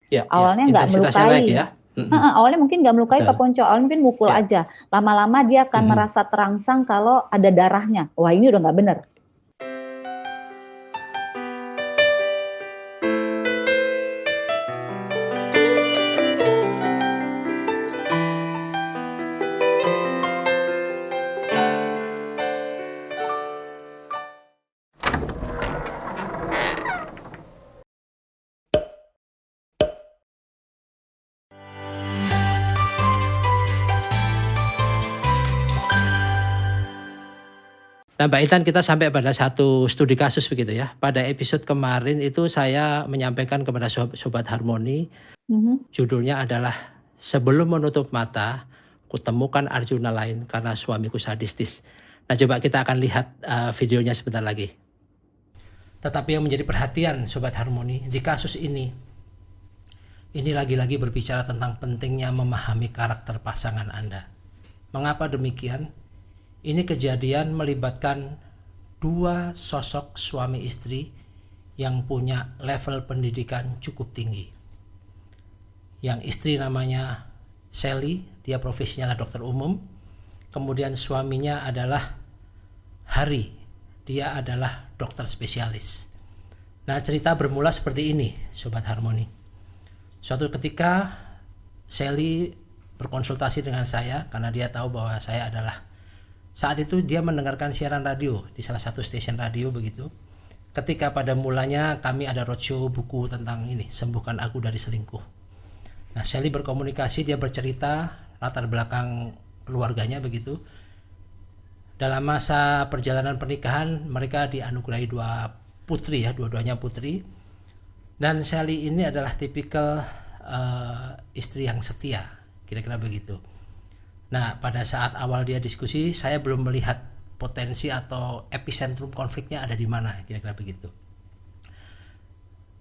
Ya, ya, Awalnya nggak intensitasnya naik melukai. ya. Mm-mm. Awalnya mungkin nggak melukai Pak Betul. Ponco, awalnya mungkin mukul Ya. aja. Lama-lama dia akan Mm-mm. merasa terangsang kalau ada darahnya. Wah, ini udah nggak bener. Nah, Mbak Intan, kita sampai pada satu studi kasus begitu ya. Pada episode kemarin itu saya menyampaikan kepada Sobat Harmoni, Mhm. judulnya adalah Sebelum Menutup Mata, Kutemukan Arjuna Lain Karena Suamiku Sadistis. Nah, coba kita akan lihat videonya sebentar lagi. Tetapi yang menjadi perhatian Sobat Harmoni di kasus ini lagi-lagi berbicara tentang pentingnya memahami karakter pasangan Anda. Mengapa demikian? Ini kejadian melibatkan dua sosok suami istri yang punya level pendidikan cukup tinggi. Yang istri namanya Sally, dia profesinya adalah dokter umum. Kemudian suaminya adalah Hari, dia adalah dokter spesialis. Nah, cerita bermula seperti ini, Sobat Harmoni. Suatu ketika Sally berkonsultasi dengan saya karena dia tahu bahwa saya adalah, saat itu dia mendengarkan siaran radio di salah satu stasiun radio begitu. Ketika pada mulanya kami ada roadshow buku tentang ini, Sembuhkan Aku Dari Selingkuh. Nah, Sally berkomunikasi, dia bercerita latar belakang keluarganya begitu. Dalam masa perjalanan pernikahan mereka dianugerahi dua putri ya, dua-duanya putri. Dan Sally ini adalah tipikal istri yang setia, kira-kira begitu. Nah, pada saat awal dia diskusi, saya belum melihat potensi atau epicentrum konfliknya ada di mana, kira-kira begitu.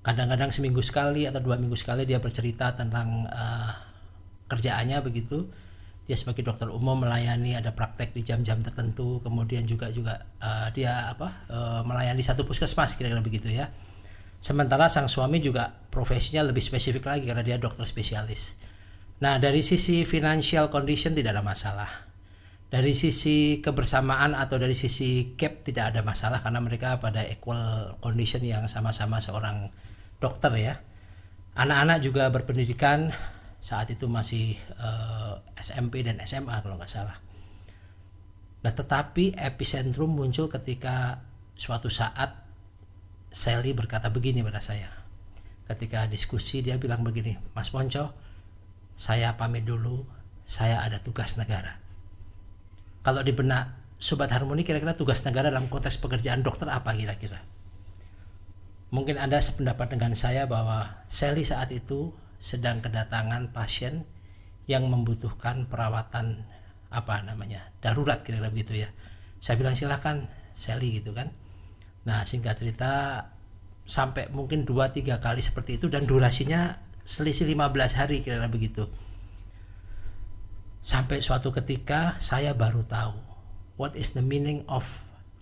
Kadang-kadang seminggu sekali atau 2 minggu sekali dia bercerita tentang kerjaannya begitu. Dia sebagai dokter umum melayani, ada praktek di jam-jam tertentu, kemudian juga dia melayani satu puskesmas, kira-kira begitu ya. Sementara sang suami juga profesinya lebih spesifik lagi karena dia dokter spesialis. Nah, dari sisi financial condition tidak ada masalah. Dari sisi kebersamaan atau dari sisi gap tidak ada masalah karena mereka pada equal condition yang sama-sama seorang dokter ya. Anak-anak juga berpendidikan, saat itu masih SMP dan SMA kalau nggak salah. Nah, tetapi epicentrum muncul ketika suatu saat Sally berkata begini pada saya. Ketika diskusi dia bilang begini, Mas Ponco, saya pamit dulu, saya ada tugas negara. Kalau di benak Sobat Harmoni, kira-kira tugas negara dalam konteks pekerjaan dokter apa kira-kira? Mungkin Anda sependapat dengan saya bahwa Sally saat itu sedang kedatangan pasien yang membutuhkan perawatan darurat, kira-kira begitu ya. Saya bilang silakan Sally gitu kan. Nah, singkat cerita sampai mungkin 2-3 kali seperti itu dan durasinya selisih 15 hari kira-kira begitu. Sampai suatu ketika saya baru tahu what is the meaning of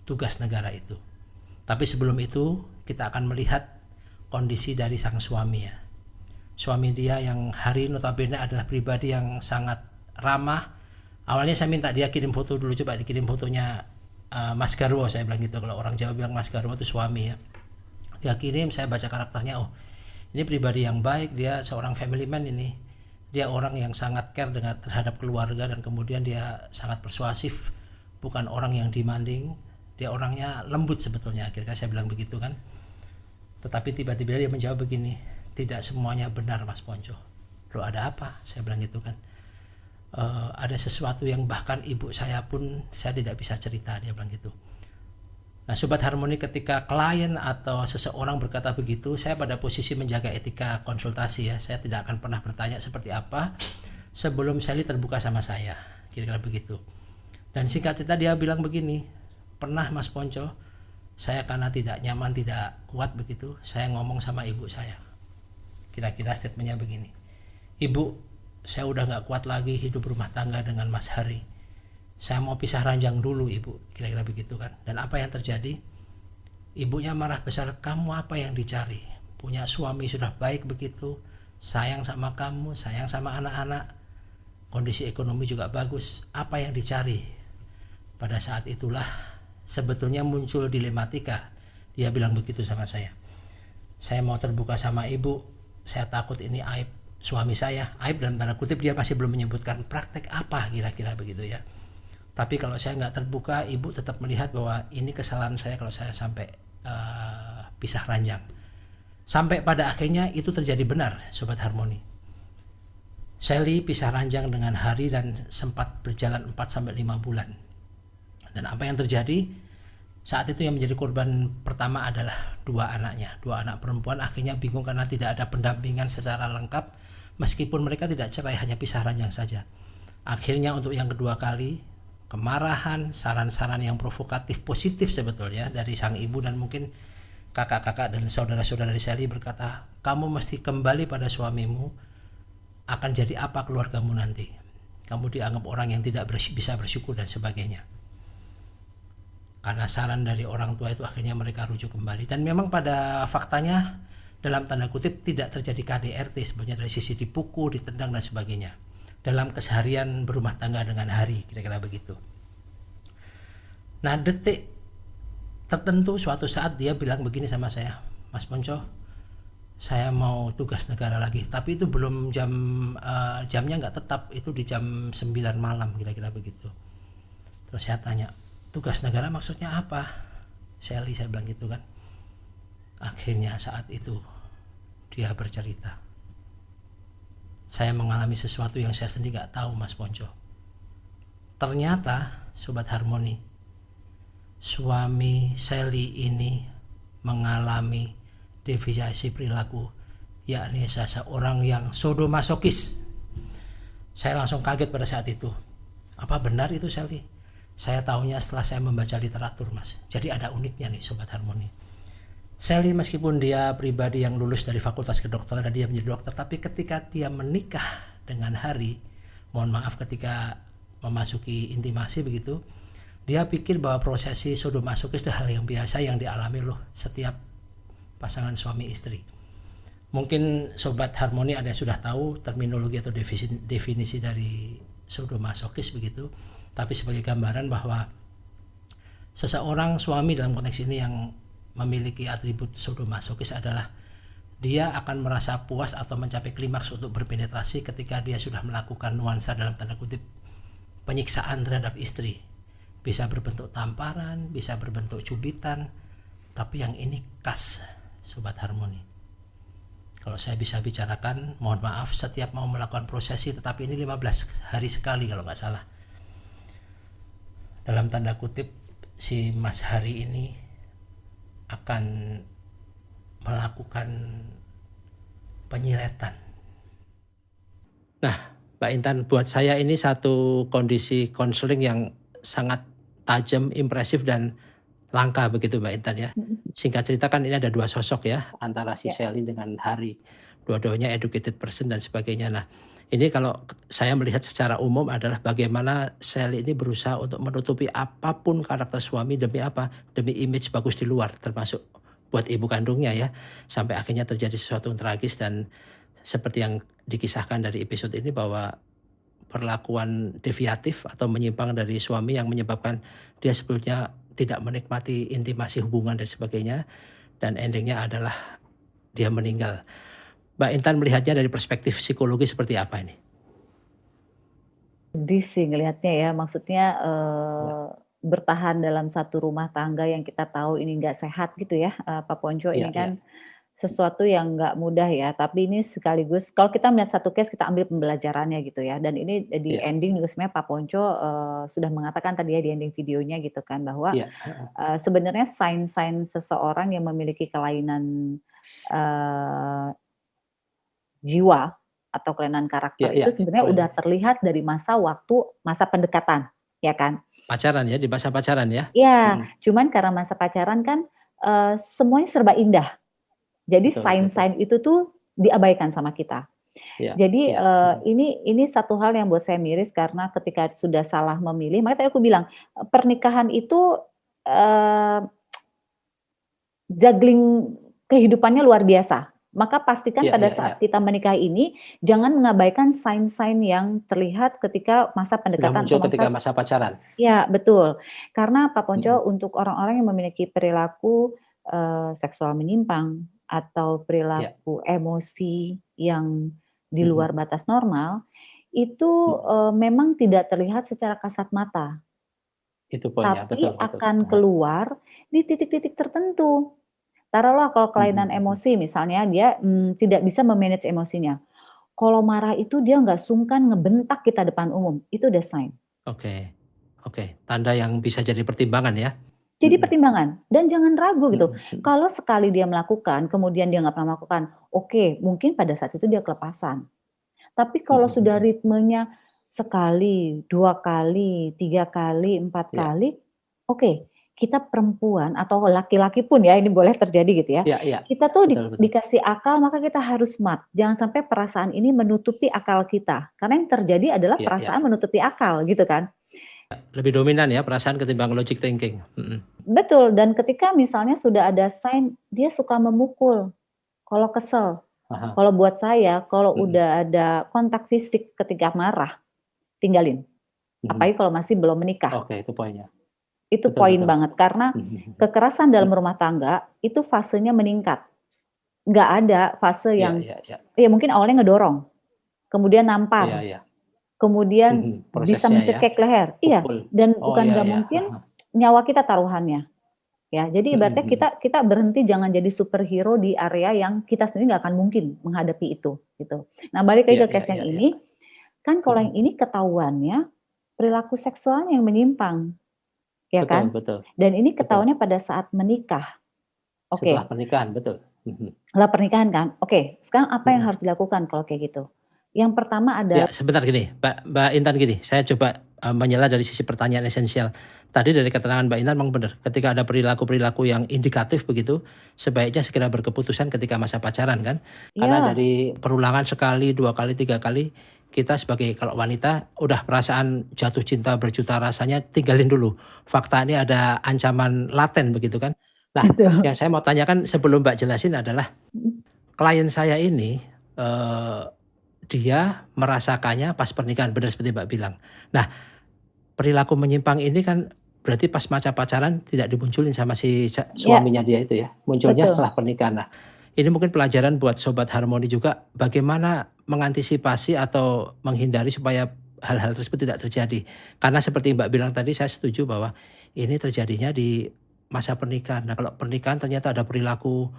tugas negara itu. Tapi sebelum itu kita akan melihat kondisi dari sang suami ya. Suami dia yang Hari notabene adalah pribadi yang sangat ramah. Awalnya saya minta dia kirim foto dulu, coba dikirim fotonya Mas Garwo, saya bilang gitu. Kalau orang Jawa bilang Mas Garwo itu suami ya. Dia kirim, saya baca karakternya, oh ini pribadi yang baik, dia seorang family man ini. Dia orang yang sangat care terhadap keluarga dan kemudian dia sangat persuasif, bukan orang yang demanding. Dia orangnya lembut sebetulnya, kira-kira saya bilang begitu kan. Tetapi tiba-tiba dia menjawab begini, tidak semuanya benar Mas Ponco. Loh, ada apa? Saya bilang gitu kan. Ada sesuatu yang bahkan ibu saya pun saya tidak bisa cerita, dia bilang gitu. Nah, Sobat Harmoni, ketika klien atau seseorang berkata begitu, saya pada posisi menjaga etika konsultasi ya. Saya tidak akan pernah bertanya seperti apa sebelum Sally terbuka sama saya, kira-kira begitu. Dan singkat cerita dia bilang begini, pernah Mas Ponco, saya karena tidak nyaman, tidak kuat begitu, saya ngomong sama ibu saya. Kira-kira statementnya begini, Ibu, saya udah gak kuat lagi hidup rumah tangga dengan Mas Hari. Saya mau pisah ranjang dulu ibu, kira-kira begitu kan. Dan apa yang terjadi? Ibunya marah besar, kamu apa yang dicari? Punya suami sudah baik begitu, sayang sama kamu, sayang sama anak-anak, kondisi ekonomi juga bagus. Apa yang dicari? Pada saat itulah sebetulnya muncul dilematika. Dia bilang begitu sama saya mau terbuka sama ibu, saya takut ini aib suami saya. Aib dalam tanda kutip, dia masih belum menyebutkan praktek apa kira-kira begitu ya. Tapi kalau saya nggak terbuka, ibu tetap melihat bahwa ini kesalahan saya kalau saya sampai pisah ranjang. Sampai pada akhirnya itu terjadi benar, Sobat Harmoni. Sally pisah ranjang dengan Hari dan sempat berjalan 4-5 bulan. Dan apa yang terjadi? Saat itu yang menjadi korban pertama adalah dua anak perempuan. Akhirnya bingung karena tidak ada pendampingan secara lengkap. Meskipun mereka tidak cerai, hanya pisah ranjang saja. Akhirnya untuk yang kedua kali, kemarahan, saran-saran yang provokatif positif sebetulnya dari sang ibu dan mungkin kakak-kakak dan saudara-saudara dari Sally berkata, kamu mesti kembali pada suamimu, akan jadi apa keluargamu nanti, kamu dianggap orang yang tidak bisa bersyukur dan sebagainya. Karena saran dari orang tua itu akhirnya mereka rujuk kembali. Dan memang pada faktanya dalam tanda kutip tidak terjadi KDRT sebenarnya, dari sisi dipukul, ditendang dan sebagainya dalam keseharian berumah tangga dengan Hari, kira-kira begitu. Nah, detik tertentu suatu saat dia bilang begini sama saya, Mas Ponco, saya mau tugas negara lagi. Tapi itu belum jamnya nggak tetap, itu di jam 9 malam kira-kira begitu. Terus saya tanya, tugas negara maksudnya apa? Sally, saya bilang gitu kan. Akhirnya saat itu dia bercerita, saya mengalami sesuatu yang saya sendiri nggak tahu, Mas Ponco. Ternyata Sobat Harmoni, suami Sally ini mengalami deviasi perilaku, yakni seseorang yang sadomasokis. Saya langsung kaget pada saat itu. Apa benar itu, Sally? Saya tahunya setelah saya membaca literatur, Mas. Jadi ada uniknya nih, Sobat Harmoni. Sally meskipun dia pribadi yang lulus dari fakultas kedokteran dan dia menjadi dokter, tapi ketika dia menikah dengan Hari, mohon maaf, ketika memasuki intimasi begitu, dia pikir bahwa prosesi sadomasokis itu hal yang biasa yang dialami loh setiap pasangan suami istri. Mungkin Sobat Harmoni ada yang sudah tahu terminologi atau definisi dari sadomasokis begitu, tapi sebagai gambaran bahwa seseorang suami dalam konteks ini yang memiliki atribut sadomasokis adalah dia akan merasa puas atau mencapai klimaks untuk berpenetrasi ketika dia sudah melakukan nuansa dalam tanda kutip penyiksaan terhadap istri. Bisa berbentuk tamparan, bisa berbentuk cubitan, tapi yang ini khas, Sobat Harmoni. Kalau saya bisa bicarakan, mohon maaf, setiap mau melakukan prosesi, tetapi ini 15 hari sekali kalau nggak salah. Dalam tanda kutip, si Mas Hari ini akan melakukan penyiletan. Nah, Mbak Intan, buat saya ini satu kondisi konseling yang sangat tajam, impresif dan langka begitu, Mbak Intan ya. Singkat cerita kan ini ada dua sosok ya, antara si Sally dengan Hari. Dua-duanya educated person dan sebagainya. Nah, ini kalau saya melihat secara umum adalah bagaimana Sally ini berusaha untuk menutupi apapun karakter suami demi apa? Demi image bagus di luar, termasuk buat ibu kandungnya ya. Sampai akhirnya terjadi sesuatu yang tragis dan seperti yang dikisahkan dari episode ini bahwa perlakuan deviatif atau menyimpang dari suami yang menyebabkan dia sebetulnya tidak menikmati intimasi hubungan dan sebagainya, dan endingnya adalah dia meninggal. Mbak Intan melihatnya dari perspektif psikologi seperti apa ini? Sedih sih ngelihatnya ya, maksudnya bertahan dalam satu rumah tangga yang kita tahu ini nggak sehat gitu ya, Pak Ponco, ini kan sesuatu yang nggak mudah ya, tapi ini sekaligus kalau kita melihat satu case kita ambil pembelajarannya gitu ya, dan ini di ending juga sebenarnya Pak Ponco sudah mengatakan tadi ya di ending videonya gitu kan, bahwa sebenarnya sign-sign seseorang yang memiliki kelainan jiwa atau kelainan karakter itu sebenarnya udah terlihat dari masa pendekatan, ya kan? Pacaran ya, di masa pacaran ya? Iya, cuman karena masa pacaran kan semuanya serba indah. Jadi sign-sign itu tuh diabaikan sama kita. Jadi ini satu hal yang buat saya miris karena ketika sudah salah memilih, makanya tadi aku bilang pernikahan itu juggling kehidupannya luar biasa. Maka pastikan Iya pada iya iya. saat kita menikah ini, jangan mengabaikan sign-sign yang terlihat ketika masa Sudah pendekatan muncul atau ketika masa. masa pacaran? Ya, betul. Karena Pak Mhm. Ponco, untuk orang-orang yang memiliki perilaku, seksual menyimpang atau Iya. perilaku emosi yang di Mhm. luar batas normal, itu, Mhm. memang tidak terlihat secara kasat mata, Itu poinnya, tapi betul betul. akan Heeh. keluar di titik-titik tertentu. Taruhlah kalau Mhm kelainan mhm. emosi misalnya dia, tidak bisa me-manage emosinya. Kalau marah itu dia nggak sungkan ngebentak kita depan umum, itu udah sign. Oke. Oke, tanda yang bisa jadi pertimbangan ya? Jadi Mhm. pertimbangan dan jangan ragu gitu. Mhm mhm. Kalau sekali dia melakukan, kemudian dia nggak pernah melakukan, oke, mungkin pada saat itu dia kelepasan. Tapi Mhm kalau sudah mhm. ritmenya sekali, 2 kali, 3 kali, 4 Iya. kali, oke, kita perempuan atau laki-laki pun ya, ini boleh terjadi gitu ya. Iya iya. Kita tuh Betul betul. dikasih akal, maka kita harus smart. Jangan sampai perasaan ini menutupi akal kita. Karena yang terjadi adalah Iya iya. perasaan menutupi akal gitu kan. Lebih dominan ya perasaan ketimbang logic thinking. Mhm. Betul, dan ketika misalnya sudah ada sign dia suka memukul, kalau kesel. Aha. Kalau buat saya, kalau Mhm. udah ada kontak fisik ketika marah, tinggalin. Mhm. Apalagi kalau masih belum menikah. Oke, itu poinnya. Itu Betul poin betul. banget, karena Mhm mhm. kekerasan dalam Mhm. rumah tangga itu fasenya meningkat. Nggak ada fase Iya yang iya iya. ya mungkin awalnya ngedorong, kemudian Iya nampar, iya. kemudian Mhm. bisa Prosesnya ya? mencekik leher. Iya, Pukul. dan Oh, bukan iya nggak iya. mungkin Heeh. nyawa kita taruhannya. Ya, jadi Mhm ibaratnya mhm. kita kita berhenti jangan jadi superhero di area yang kita sendiri nggak akan mungkin menghadapi itu, gitu. Nah, balik Iya lagi ke iya case yang iya iya. ini, kan kalau Mhm. yang ini ketahuannya perilaku seksualnya yang menyimpang, ya Betul kan? betul. Dan ini Betul. ketahuannya pada saat menikah. Setelah Oke, pernikahan, betul. Mhm. setelah pernikahan kan? Oke, sekarang apa yang Mhm. harus dilakukan kalau kayak gitu? Yang pertama Ya, adalah. sebentar gini, Mbak Intan gini, saya coba, menyela dari sisi pertanyaan esensial. Tadi dari keterangan Mbak Intan memang benar, ketika ada perilaku-perilaku yang indikatif begitu, sebaiknya segera berkeputusan ketika masa pacaran kan. Karena Ya, dari perulangan sekali, 2 kali, 3 kali, kita sebagai kalau wanita udah perasaan jatuh cinta berjuta rasanya tinggalin dulu. Fakta ini ada ancaman laten begitu kan. Nah, betul. yang saya mau tanyakan sebelum Mbak jelasin adalah, Mhm. klien saya ini, dia merasakannya pas pernikahan, benar seperti Mbak bilang. Nah, perilaku menyimpang ini kan berarti pas masa pacaran tidak dimunculin sama si Ya, suaminya dia itu ya, munculnya betul. setelah pernikahan. Nah, ini mungkin pelajaran buat sobat harmoni juga, bagaimana mengantisipasi atau menghindari supaya hal-hal tersebut tidak terjadi. Karena seperti Mbak bilang tadi, saya setuju bahwa ini terjadinya di masa pernikahan. Nah, kalau pernikahan ternyata ada perilaku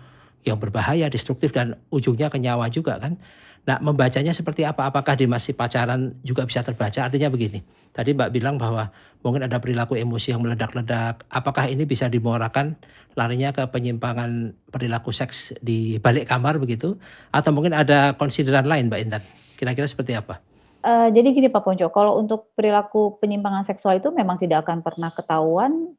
yang berbahaya, destruktif dan ujungnya ke nyawa juga kan. Nah, membacanya seperti apa? Apakah di masih pacaran juga bisa terbaca? Artinya begini, tadi Mbak bilang bahwa mungkin ada perilaku emosi yang meledak-ledak. Apakah ini bisa dimuarakan larinya ke penyimpangan perilaku seks di balik kamar begitu? Atau mungkin ada konsideran lain Mbak Intan? Kira-kira seperti apa? Jadi gini Pak Ponco, kalau untuk perilaku penyimpangan seksual itu memang tidak akan pernah ketahuan,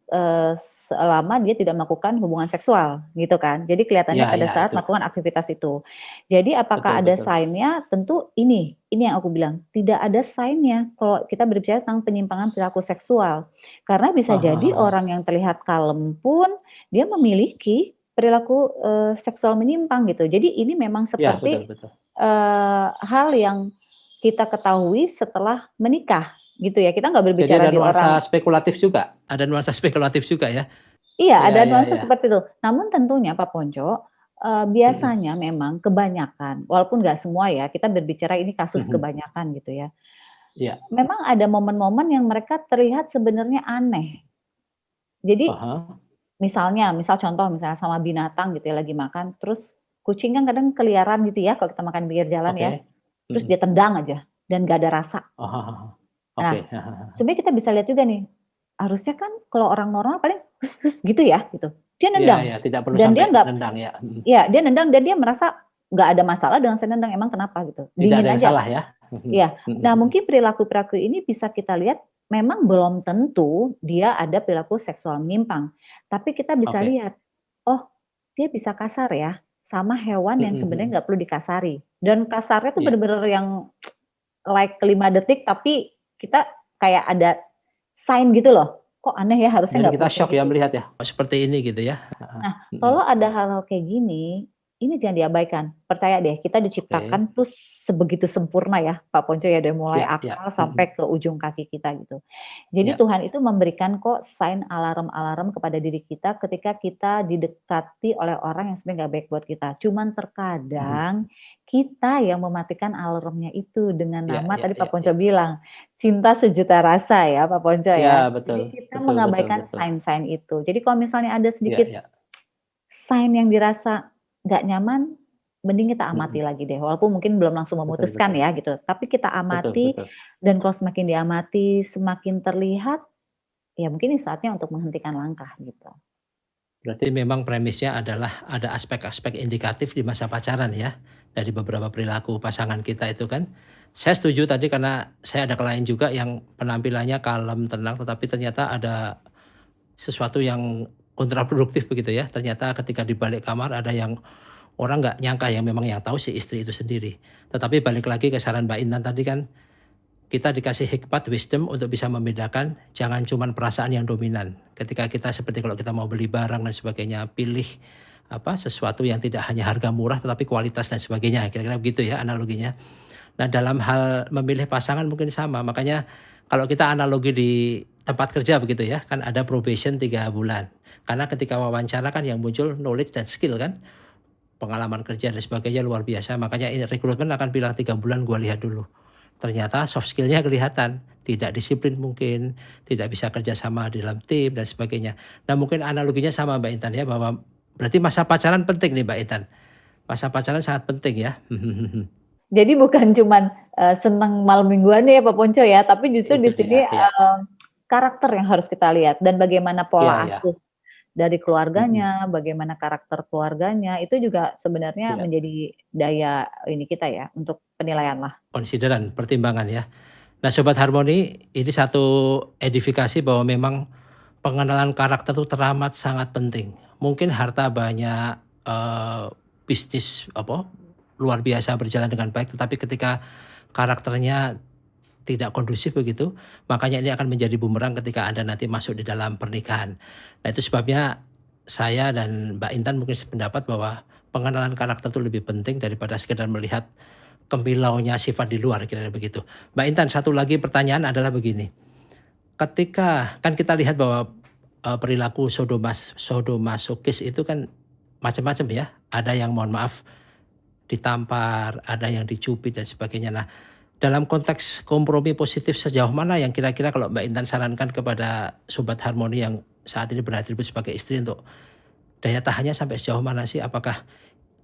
selama dia tidak melakukan hubungan seksual, gitu kan. Jadi kelihatannya Iya pada iya saat itu. melakukan aktivitas itu. Jadi Betul apakah ada betul. sign-nya? Tentu ini yang aku bilang, tidak ada sign-nya kalau kita berbicara tentang penyimpangan perilaku seksual. Karena bisa Ah hah jadi hah hah. orang yang terlihat kalem pun, dia memiliki perilaku, seksual menyimpang gitu. Jadi ini memang Iya, betul seperti, betul. hal yang kita ketahui setelah menikah, gitu ya. Kita nggak Jadi berbicara ada di nuansa orang. spekulatif juga? Ada nuansa spekulatif juga ya? Iya, Iya ada iya nuansa iya. seperti itu. Namun tentunya Pak Ponco, Mhm. biasanya memang kebanyakan, walaupun nggak semua ya, kita berbicara ini kasus Mhm. kebanyakan gitu ya. Iya. Memang ada momen-momen yang mereka terlihat sebenarnya aneh. Ah Jadi hah. misal contoh misalnya sama binatang gitu ya, lagi makan, terus kucing kan kadang keliaran gitu ya kalau kita makan di pinggir jalan ya, Oke. terus Mhm. dia tendang aja dan nggak ada rasa. Ah hah hah hah. Oke. Nah, sebenarnya kita bisa lihat juga nih, harusnya kan kalau orang normal paling "hus hus" gitu ya, gitu. Dia Iya nendang iya, tidak perlu dan sampai dia nggak. nendang ya, mhm. Ya, dia nendang dan dia merasa nggak ada masalah dengan saya nendang, emang kenapa gitu, Tidak dingin ada yang aja. salah ya? Mhm Iya. mhm Nah, mhm. mungkin perilaku-perilaku ini bisa kita lihat memang belum tentu dia ada perilaku seksual menyimpang, tapi kita bisa Oke. lihat, oh, dia bisa kasar ya sama hewan yang Mhm sebenarnya mhm. nggak perlu dikasari dan kasarnya tuh Iya. bener-bener yang like 5 detik tapi kita kayak ada sign gitu loh, kok aneh ya harusnya Dan nggak kita perlu kayak syok ya gitu. melihat ya, oh seperti ini gitu ya? Heeh. Nah, Mhm. kalau ada hal-hal kayak gini, ini jangan diabaikan. Percaya deh, kita Oke. diciptakan tuh sebegitu sempurna ya, Pak Ponco ya, dari mulai Ya, ya. akal sampai ke ujung kaki kita gitu. Jadi Ya. Tuhan itu memberikan kok sign alarm-alarm kepada diri kita ketika kita didekati oleh orang yang sebenarnya nggak baik buat kita. Cuman Mhm. terkadang kita yang mematikan alarmnya itu dengan Ya, nama ya, tadi Pak ya, Ponco ya. bilang, cinta sejuta rasa ya Pak Ponco ya. Ya, betul. Jadi kita Betul, betul, mengabaikan betul. sign-sign itu. Jadi kalau misalnya ada Ya, sedikit ya. sign yang dirasa nggak nyaman, mending kita amati Mhm. lagi deh, walaupun mungkin belum langsung Betul, memutuskan betul. ya gitu, tapi kita Betul, amati betul. dan kalau semakin diamati, semakin terlihat, ya mungkin ini saatnya untuk menghentikan langkah gitu. Berarti memang premisnya adalah ada aspek-aspek indikatif di masa pacaran ya, dari beberapa perilaku pasangan kita itu kan. Saya setuju tadi karena saya ada klien juga yang penampilannya kalem, tenang, tetapi ternyata ada sesuatu yang kontraproduktif begitu ya. Ternyata ketika di balik kamar ada yang orang nggak nyangka yang memang yang tahu si istri itu sendiri. Tetapi balik lagi ke saran Mbak Intan tadi kan, kita dikasih hikmat, wisdom untuk bisa membedakan, jangan cuman perasaan yang dominan. Ketika kita seperti kalau kita mau beli barang dan sebagainya, pilih sesuatu yang tidak hanya harga murah tetapi kualitas dan sebagainya. Kira-kira begitu ya analoginya. Nah, dalam hal memilih pasangan mungkin sama. Makanya kalau kita analogi di tempat kerja begitu ya, kan ada probation 3 bulan. Karena ketika wawancara kan yang muncul knowledge dan skill kan, pengalaman kerja dan sebagainya luar biasa. Makanya rekrutmen akan bilang 3 bulan gua lihat dulu. Ternyata soft skill-nya kelihatan, tidak disiplin mungkin, tidak bisa kerja sama di dalam tim dan sebagainya. Nah, mungkin analoginya sama Mbak Intan ya, bahwa berarti masa pacaran penting nih Mbak Intan. Masa pacaran sangat penting ya. Jadi bukan cuman, senang malam mingguan ya Pak Ponco ya, tapi justru di Itu sini, dia, ya. karakter yang harus kita lihat dan bagaimana Iya, pola ya. asuh dari Mhm. keluarganya, bagaimana karakter keluarganya, itu juga sebenarnya Iya. menjadi daya ini kita ya, untuk penilaian lah. Konsideran, pertimbangan ya. Nah, Sobat Harmoni, ini satu edifikasi bahwa memang pengenalan karakter itu teramat sangat penting. Mungkin harta banyak, bisnis luar biasa berjalan dengan baik, tetapi ketika karakternya tidak kondusif begitu, makanya ini akan menjadi bumerang ketika Anda nanti masuk di dalam pernikahan. Nah, itu sebabnya saya dan Mbak Intan mungkin sependapat bahwa pengenalan karakter itu lebih penting daripada sekedar melihat kemilaunya sifat di luar, kira-kira begitu. Mbak Intan, satu lagi pertanyaan adalah begini, ketika kan kita lihat bahwa, perilaku sadomasokis itu kan macam-macam ya, ada yang mohon maaf ditampar, ada yang dicubit dan sebagainya. Nah, dalam konteks kompromi positif sejauh mana yang kira-kira kalau Mbak Intan sarankan kepada Sobat Harmoni yang saat ini beratribut sebagai istri untuk daya tahannya sampai sejauh mana sih? Apakah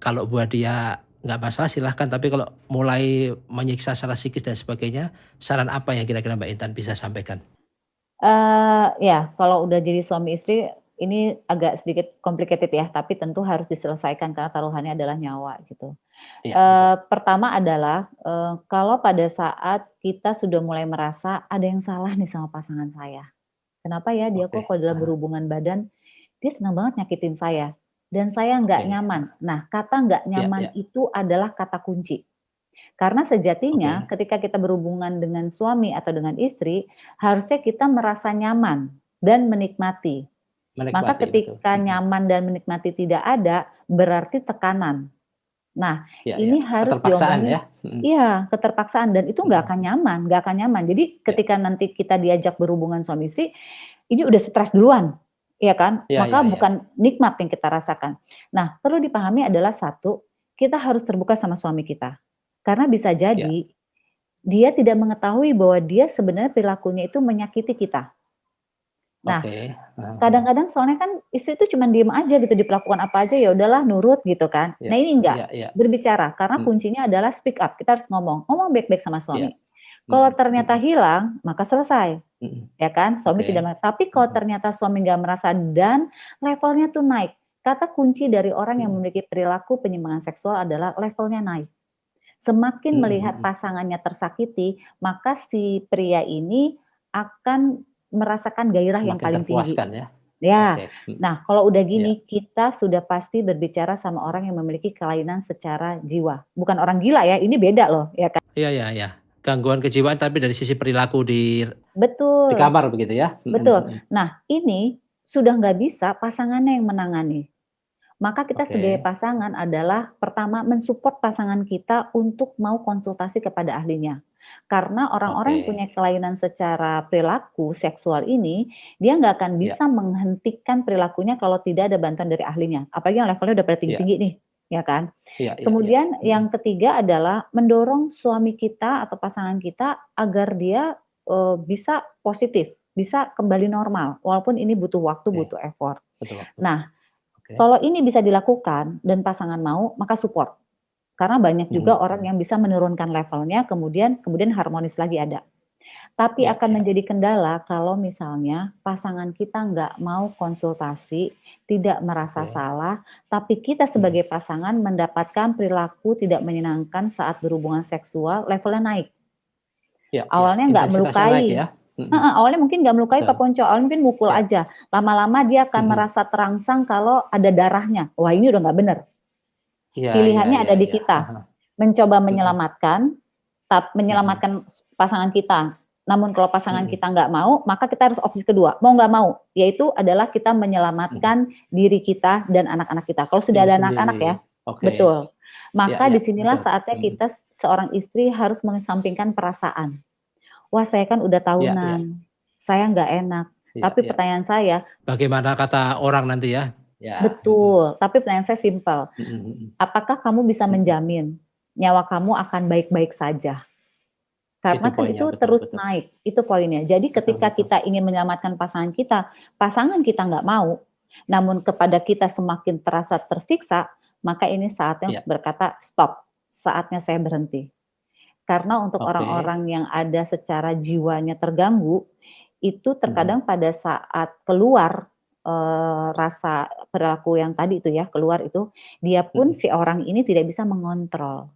kalau buat dia nggak masalah silahkan, tapi kalau mulai menyiksa secara psikis dan sebagainya, saran apa yang kira-kira Mbak Intan bisa sampaikan? Ya, kalau udah jadi suami istri, ini agak sedikit complicated ya, tapi tentu harus diselesaikan karena taruhannya adalah nyawa gitu. Iya, betul. Pertama adalah, kalau pada saat kita sudah mulai merasa ada yang salah nih sama pasangan saya. Kenapa ya dia kok Oke, kalau dalam heeh, berhubungan badan, dia senang banget nyakitin saya, dan saya nggak oke. nyaman. Nah, kata nggak Iya, nyaman iya, itu adalah kata kunci. Karena sejatinya oke. ketika kita berhubungan dengan suami atau dengan istri, harusnya kita merasa nyaman dan menikmati. Maka Menikmati, betul. ketika Mhm. nyaman dan menikmati tidak ada, berarti tekanan. Nah, Iya, iya, ini harus keterpaksaan diomongin ya? Mhm, iya, keterpaksaan dan itu nggak mhm. akan nyaman nggak akan nyaman. Jadi Iya, ketika nanti kita diajak berhubungan suami istri, ini udah stres duluan, iya kan? iya, iya, Maka iya. bukan nikmat yang kita rasakan. Nah, perlu dipahami adalah satu, kita harus terbuka sama suami kita. Karena bisa Iya, jadi, dia tidak mengetahui bahwa dia sebenarnya perilakunya itu menyakiti kita. Nah, oke. Heeh, heeh. kadang-kadang soalnya kan istri itu cuman diem aja gitu, diperlakukan apa aja, ya udahlah nurut gitu kan. Iya, Nah ini enggak, iya, iya. berbicara, karena Mhm, kuncinya adalah speak up, kita harus ngomong, ngomong baik-baik sama iya. suami. Kalau Mhm, ternyata mhm, hilang, maka selesai, mhm. ya kan, suami Oke. tidak tapi kalau Mhm, ternyata suami nggak merasa dan levelnya tuh naik, kata kunci dari orang yang mhm. memiliki perilaku penyimpangan seksual adalah levelnya naik. Semakin Mhm, melihat mhm. pasangannya tersakiti, maka si pria ini akan merasakan gairah yang Semakin paling tinggi. terpuaskan ya? Ya, Oke, mhm, nah kalau udah iya. gini, kita sudah pasti berbicara sama orang yang memiliki kelainan secara jiwa. Bukan orang gila ya, ini beda loh, ya kan? Iya, iya, iya. Gangguan kejiwaan tapi dari sisi perilaku di Betul, kamar begitu ya? Mhm, betul. mhm. Nah, ini sudah nggak bisa pasangannya yang menangani. Maka kita sebagai Oke. pasangan adalah pertama mensupport pasangan kita untuk mau konsultasi kepada ahlinya. Karena orang-orang yang Oke. punya kelainan secara perilaku seksual ini, dia nggak akan Ya. bisa menghentikan perilakunya kalau tidak ada bantuan dari ahlinya. Apalagi yang levelnya udah pada Ya. tinggi-tinggi nih, ya kan? Iya, iya, iya. Kemudian yang ketiga adalah mendorong suami kita atau pasangan kita agar dia bisa positif, bisa kembali normal, walaupun ini butuh waktu, Oke. butuh effort. Betul, waktu. Nah, Oke. kalau ini bisa dilakukan dan pasangan mau, maka support. Karena banyak juga orang yang bisa menurunkan levelnya, kemudian harmonis lagi ada. Tapi Ya, akan ya. menjadi kendala kalau misalnya pasangan kita nggak mau konsultasi, tidak merasa Oke. salah, tapi kita sebagai pasangan mendapatkan perilaku tidak menyenangkan saat berhubungan seksual, levelnya naik. Ya, ya. Awalnya nggak Intensitasnya naik melukai. ya. Awalnya mungkin nggak melukai Pak Betul. Ponco, awalnya mungkin mukul Ya. aja. Lama-lama dia akan merasa terangsang kalau ada darahnya. Wah, ini udah nggak bener. Iya, Pilihannya iya, ada di iya. kita. Mencoba menyelamatkan pasangan kita. Namun kalau pasangan kita nggak mau, maka kita harus opsi kedua, mau nggak mau, yaitu adalah kita menyelamatkan diri kita dan anak-anak kita. Kalau sudah ada anak-anak ya, betul. Maka disinilah saatnya kita seorang istri harus mengesampingkan perasaan. Wah, saya kan udah tahunan, saya nggak enak. Tapi pertanyaan saya, bagaimana kata orang nanti ya? Betul, tapi pertanyaan saya simpel. Apakah kamu bisa menjamin nyawa kamu akan baik-baik saja? Karena kan itu terus naik, itu poinnya. Jadi ketika kita ingin menyelamatkan pasangan kita nggak mau, namun kepada kita semakin terasa tersiksa, maka ini saatnya untuk berkata, stop, saatnya saya berhenti. Karena untuk orang-orang yang ada secara jiwanya terganggu, itu terkadang pada saat keluar rasa perilaku yang tadi itu ya, keluar itu, dia pun si orang ini tidak bisa mengontrol.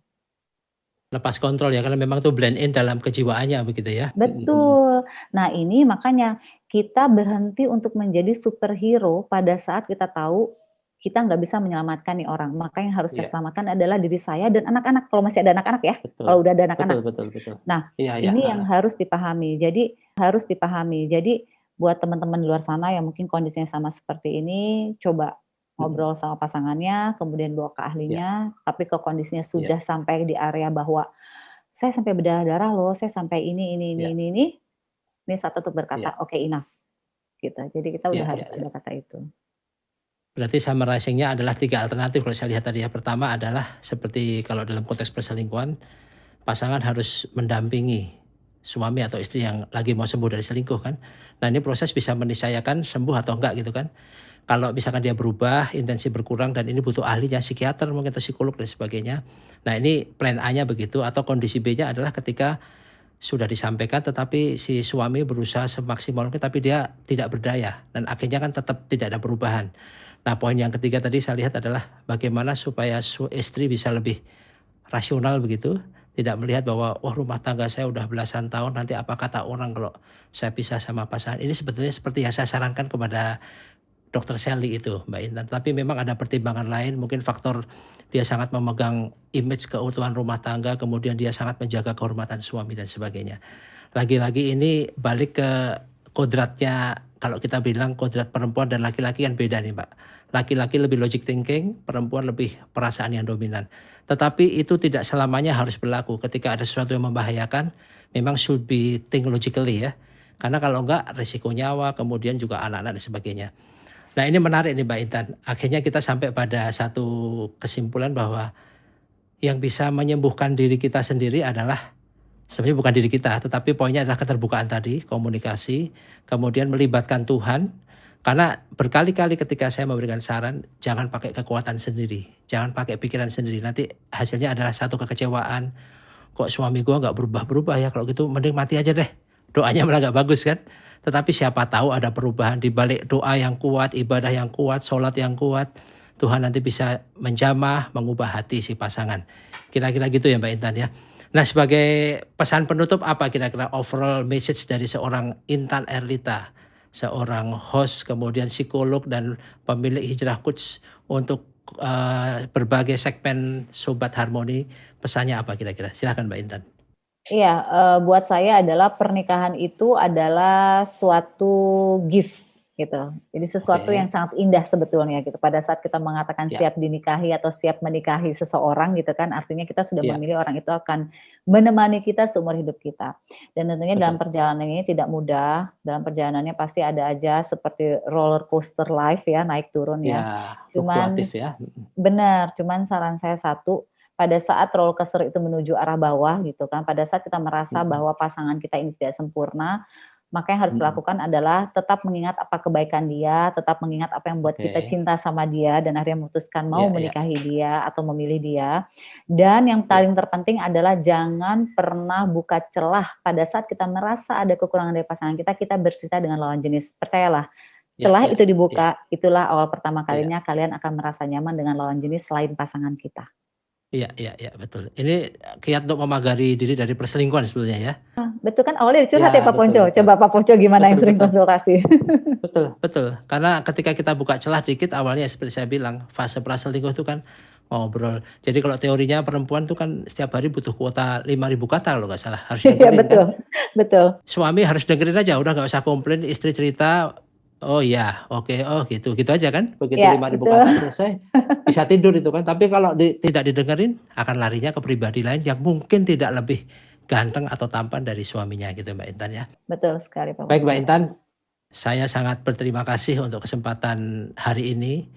Lepas kontrol ya, karena memang itu blend in dalam kejiwaannya begitu ya? Betul. Nah ini makanya kita berhenti untuk menjadi superhero pada saat kita tahu kita nggak bisa menyelamatkan nih orang. Maka yang harus saya selamatkan adalah diri saya dan anak-anak. Kalau masih ada anak-anak ya, kalau udah ada anak-anak. Betul. Nah, ini yang harus dipahami. Jadi buat teman-teman di luar sana yang mungkin kondisinya sama seperti ini, coba ngobrol sama pasangannya, kemudian bawa ke ahlinya. Tapi kalau kondisinya sudah sampai di area bahwa saya sampai berdarah-darah loh, saya sampai ini saat untuk berkata, oke, enough. Gitu. Jadi kita udah harus ada kata itu. Berarti summarizing-nya adalah 3 alternatif kalau saya lihat tadi ya. Pertama adalah seperti kalau dalam konteks perselingkuhan, pasangan harus mendampingi suami atau istri yang lagi mau sembuh dari selingkuh kan. Nah ini proses bisa meniscayakan sembuh atau enggak gitu kan. Kalau misalkan dia berubah, intensi berkurang dan ini butuh ahlinya, psikiater mungkin atau psikolog dan sebagainya. Nah ini plan A-nya begitu, atau kondisi B-nya adalah ketika sudah disampaikan tetapi si suami berusaha semaksimal mungkin tapi dia tidak berdaya dan akhirnya kan tetap tidak ada perubahan. Nah poin yang ketiga tadi saya lihat adalah bagaimana supaya istri bisa lebih rasional begitu, tidak melihat bahwa rumah tangga saya udah belasan tahun, nanti apa kata orang kalau saya pisah sama pasangan. Ini sebetulnya seperti yang saya sarankan kepada Dr. Sally itu Mbak Intan. Tapi memang ada pertimbangan lain, mungkin faktor dia sangat memegang image keutuhan rumah tangga, kemudian dia sangat menjaga kehormatan suami dan sebagainya. Lagi-lagi ini balik ke kodratnya, kalau kita bilang kodrat perempuan dan laki-laki kan beda nih Mbak. Laki-laki lebih logic thinking, perempuan lebih perasaan yang dominan. Tetapi itu tidak selamanya harus berlaku. Ketika ada sesuatu yang membahayakan, memang should be think logically ya. Karena kalau enggak risiko nyawa, kemudian juga anak-anak dan sebagainya. Nah ini menarik nih Mbak Intan. Akhirnya kita sampai pada satu kesimpulan bahwa yang bisa menyembuhkan diri kita sendiri adalah sebenarnya bukan diri kita, tetapi poinnya adalah keterbukaan tadi, komunikasi, kemudian melibatkan Tuhan. Karena berkali-kali ketika saya memberikan saran, jangan pakai kekuatan sendiri, jangan pakai pikiran sendiri. Nanti hasilnya adalah satu kekecewaan. Kok suami gua nggak berubah-berubah ya, kalau gitu mending mati aja deh. Doanya malah nggak bagus kan. Tetapi siapa tahu ada perubahan di balik doa yang kuat, ibadah yang kuat, sholat yang kuat. Tuhan nanti bisa menjamah, mengubah hati si pasangan. Kira-kira gitu ya Mbak Intan ya. Nah sebagai pesan penutup apa kira-kira overall message dari seorang Intan Erlita, seorang host, kemudian psikolog dan pemilik Hijrah Coach untuk berbagai segmen Sobat Harmoni, pesannya apa kira-kira? Silakan Mbak Intan. Iya, buat saya adalah pernikahan itu adalah suatu gift gitu. Jadi sesuatu Oke. yang sangat indah sebetulnya gitu. Pada saat kita mengatakan Ya, siap dinikahi atau siap menikahi seseorang gitu kan, artinya kita sudah ya, memilih orang itu akan menemani kita seumur hidup kita. Dan tentunya dalam betul. perjalanan ini tidak mudah, dalam perjalanannya pasti ada aja seperti roller coaster life ya, naik turun ya. Ya, Cuman fluktuatif ya. benar, cuman saran saya satu, pada saat roller coaster itu menuju arah bawah gitu kan, pada saat kita merasa Mm-mm, bahwa pasangan kita ini tidak sempurna, maka yang harus mm-mm. dilakukan adalah tetap mengingat apa kebaikan dia, tetap mengingat apa yang membuat kita Oke. cinta sama dia dan akhirnya memutuskan mau Ya, ya, menikahi dia atau memilih dia. Dan yang ya, paling terpenting adalah jangan pernah buka celah pada saat kita merasa ada kekurangan dari pasangan kita, kita bercerita dengan lawan jenis. Percayalah, ya, celah ya, itu ya, dibuka, itulah awal pertama ya. kalinya kalian akan merasa nyaman dengan lawan jenis selain pasangan kita. Iya, iya, iya, betul. Ini kiat untuk memagari diri dari perselingkuhan sebetulnya ya. Betul kan awalnya curhat ya Ya, Pak betul, Ponco? betul. Coba Pak Ponco gimana yang Betul, sering betul. konsultasi? Betul, betul. Karena ketika kita buka celah dikit awalnya seperti saya bilang, fase praselingkuh itu kan ngobrol. Jadi kalau teorinya perempuan tuh kan setiap hari butuh kuota 5.000 kata kalau nggak salah. Harus Iya dengerin kan. betul, betul. Suami harus dengerin aja, udah nggak usah komplain, istri cerita, oh iya, oke, oh gitu, gitu aja kan. Begitu Ya 5.000 betul. kata selesai, bisa tidur itu kan. Tapi kalau tidak didengerin, akan larinya ke pribadi lain yang mungkin tidak lebih ganteng atau tampan dari suaminya gitu Mbak Intan ya. Betul sekali Pak Baik Mbak Ponco. Intan, saya sangat berterima kasih untuk kesempatan hari ini.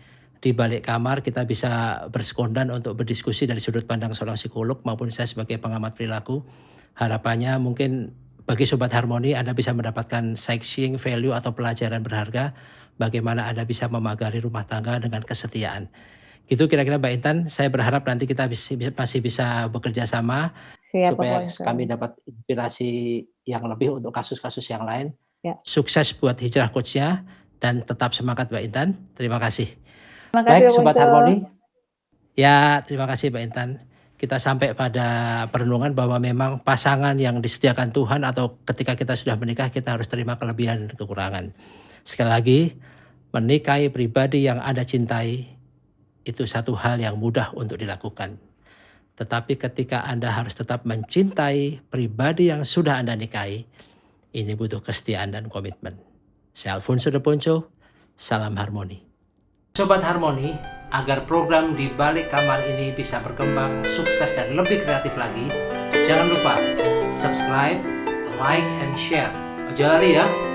Di balik kamar kita bisa bersekondan untuk berdiskusi dari sudut pandang seorang psikolog maupun saya sebagai pengamat perilaku. Harapannya mungkin bagi Sobat Harmoni Anda bisa mendapatkan sightseeing value atau pelajaran berharga bagaimana Anda bisa memagari rumah tangga dengan kesetiaan. Gitu kira-kira Mbak Intan, saya berharap nanti kita masih bisa bekerja sama Siap Pak supaya Ponco. kami dapat inspirasi yang lebih untuk kasus-kasus yang lain. Ya. Sukses buat hijrah coachnya dan tetap semangat Mbak Intan. Terima kasih. Terima kasih Baik Pak Sobat Ponco. Harmoni. Ya, terima kasih Mbak Intan. Kita sampai pada perenungan bahwa memang pasangan yang disediakan Tuhan atau ketika kita sudah menikah kita harus terima kelebihan dan kekurangan. Sekali lagi, menikahi pribadi yang Anda cintai itu satu hal yang mudah untuk dilakukan. Tetapi ketika Anda harus tetap mencintai pribadi yang sudah Anda nikahi, ini butuh kesetiaan dan komitmen. Saya Alfonso de Ponco, salam harmoni. Sobat Harmoni, agar program di balik kamar ini bisa berkembang, sukses dan lebih kreatif lagi, jangan lupa subscribe, like, and share. Ojo lali ya.